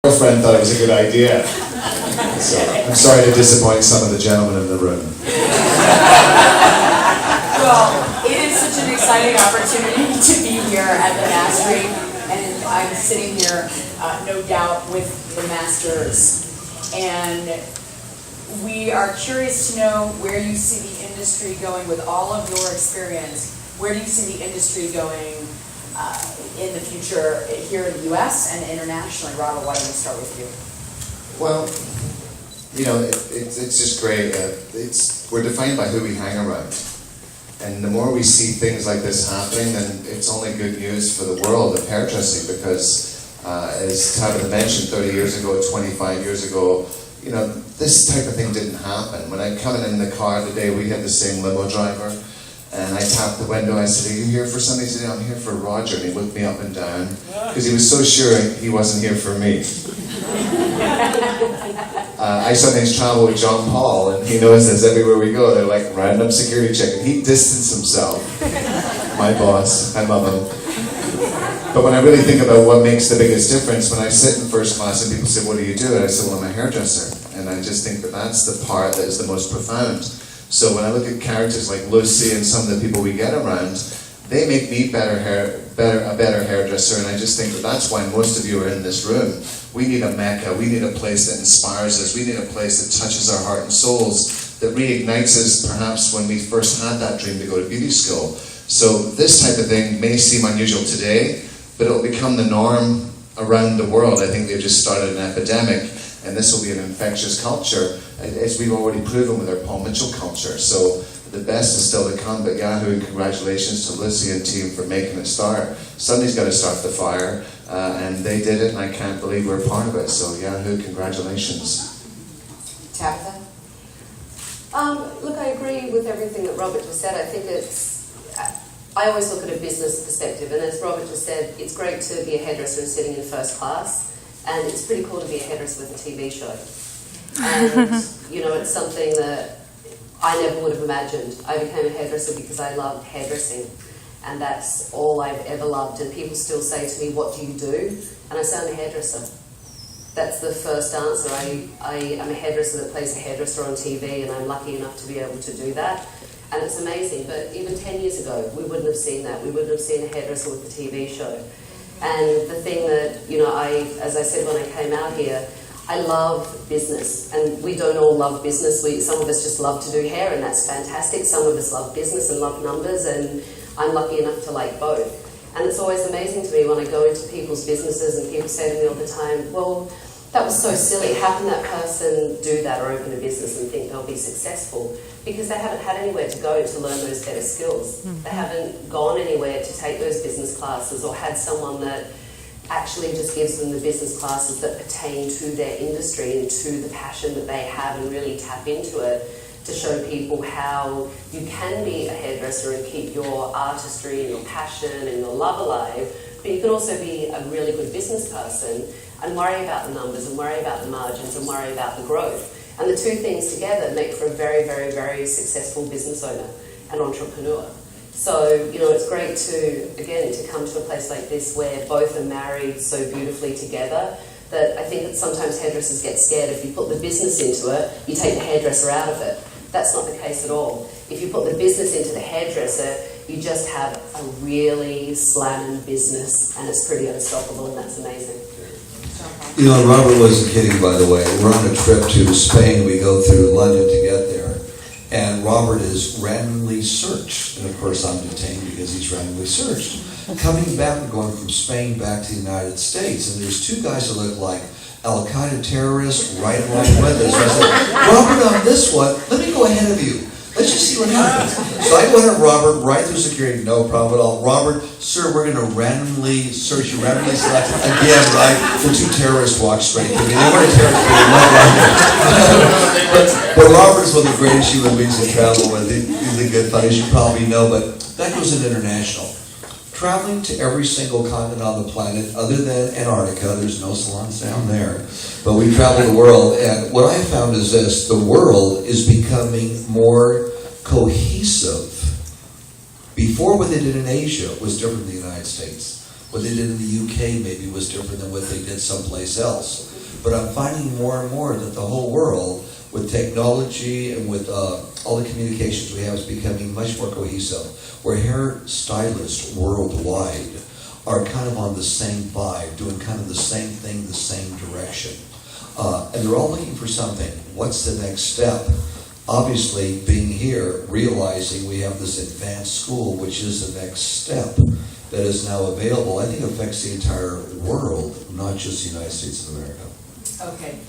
girlfriend thought it was a good idea. So I'm sorry to disappoint some of the gentlemen in the room. Well, it is such an exciting opportunity to be here at the Mastery, and I'm sitting here, no doubt, with the Masters. And we are curious to know where you see the industry going with all of your experience. Where do you see the industry going in the future here in the U.S. and internationally? Robert, why don't we start with you? Well, you know, it's just great. We're defined by who we hang around. And the more we see things like this happening, then it's only good news for the world of hairdressing, because as Tabitha mentioned, 30 years ago, 25 years ago, you know, this type of thing didn't happen. When I'm coming in the car today, we had the same limo driver, and I tapped the window. I said, "Are you here for something?" He said, "I'm here for Roger." And he looked me up and down, because he was so sure he wasn't here for me. I sometimes travel with John Paul, and he knows this everywhere we go. They're like random security check, and he distanced himself. My boss, I love him. But when I really think about what makes the biggest difference, when I sit in first class and people say, "What do you do?" and I say, "Well, I'm a hairdresser." And I just think that that's the part that is the most profound. So when I look at characters like Lucy and some of the people we get around, they make me a better hairdresser, and I just think that that's why most of you are in this room. We need a mecca, we need a place that inspires us, we need a place that touches our heart and souls, that reignites us perhaps when we first had that dream to go to beauty school. So this type of thing may seem unusual today, but it will become the norm around the world. I think they've just started an epidemic, and this will be an infectious culture, as we've already proven with our Paul Mitchell culture. So the best is still to come, but Yahoo, congratulations to Lucy and team for making it start. Somebody's got to start the fire, and they did it, and I can't believe we're part of it. So Yahoo, congratulations. Tabitha? Look, I agree with everything that Robert just said. I think I always look at a business perspective, and as Robert just said, it's great to be a hairdresser and sitting in first class, and it's pretty cool to be a hairdresser with a TV show. And, you know, it's something that I never would have imagined. I became a hairdresser because I loved hairdressing, and that's all I've ever loved. And people still say to me, "What do you do?" And I say, "I'm a hairdresser." That's the first answer. I am a hairdresser that plays a hairdresser on TV, and I'm lucky enough to be able to do that. And it's amazing. But even 10 years ago, we wouldn't have seen that. We wouldn't have seen a hairdresser with a TV show. And the thing that, you know, as I said when I came out here, I love business, and we don't all love business. Some of us just love to do hair, and that's fantastic. Some of us love business and love numbers, and I'm lucky enough to like both. And it's always amazing to me when I go into people's businesses and people say to me all the time, "Well, that was so silly. How can that person do that or open a business and think they'll be successful?" Because they haven't had anywhere to go to learn those better skills. Mm-hmm. They haven't gone anywhere to take those business classes or had someone that actually just gives them the business classes that pertain to their industry and to the passion that they have, and really tap into it to show people how you can be a hairdresser and keep your artistry and your passion and your love alive, but you can also be a really good business person and worry about the numbers and worry about the margins and worry about the growth. And the two things together make for a very, very, very successful business owner and entrepreneur. So, you know, it's great to, again, to come to a place like this where both are married so beautifully together, that I think that sometimes hairdressers get scared. If you put the business into it, you take the hairdresser out of it. That's not the case at all. If you put the business into the hairdresser, you just have a really slamming business, and it's pretty unstoppable, and that's amazing. You know, Robert wasn't kidding, by the way. We're on a trip to Spain. We go through London to get there. And Robert is randomly searched. And of course I'm detained because he's randomly searched. Coming back, we're going from Spain back to the United States. And there's two guys that look like Al-Qaeda terrorists right along with us. I said, "Robert, on this one, let me go ahead of you. Let's just see what happens." So I go ahead of Robert, right through security, no problem at all. "Robert, sir, we're going to randomly search you, randomly select again, right?" The two terrorists walk straight to me. They weren't terrorists, they went right. But Robert's one of the greatest human beings to travel with. He's a good fellow, as you probably know, but that goes in international. Traveling to every single continent on the planet, other than Antarctica, there's no salons down there, but we travel the world, and what I found is this: the world is becoming more cohesive. Before, what they did in Asia was different than the United States. What they did in the UK maybe was different than what they did someplace else. But I'm finding more and more that the whole world, with technology and with all the communications we have, is becoming much more cohesive. Where hairstylists worldwide are kind of on the same vibe, doing kind of the same thing, the same direction. And they're all looking for something. What's the next step? Obviously, being here, realizing we have this advanced school, which is the next step that is now available, I think affects the entire world, not just the United States of America. Okay.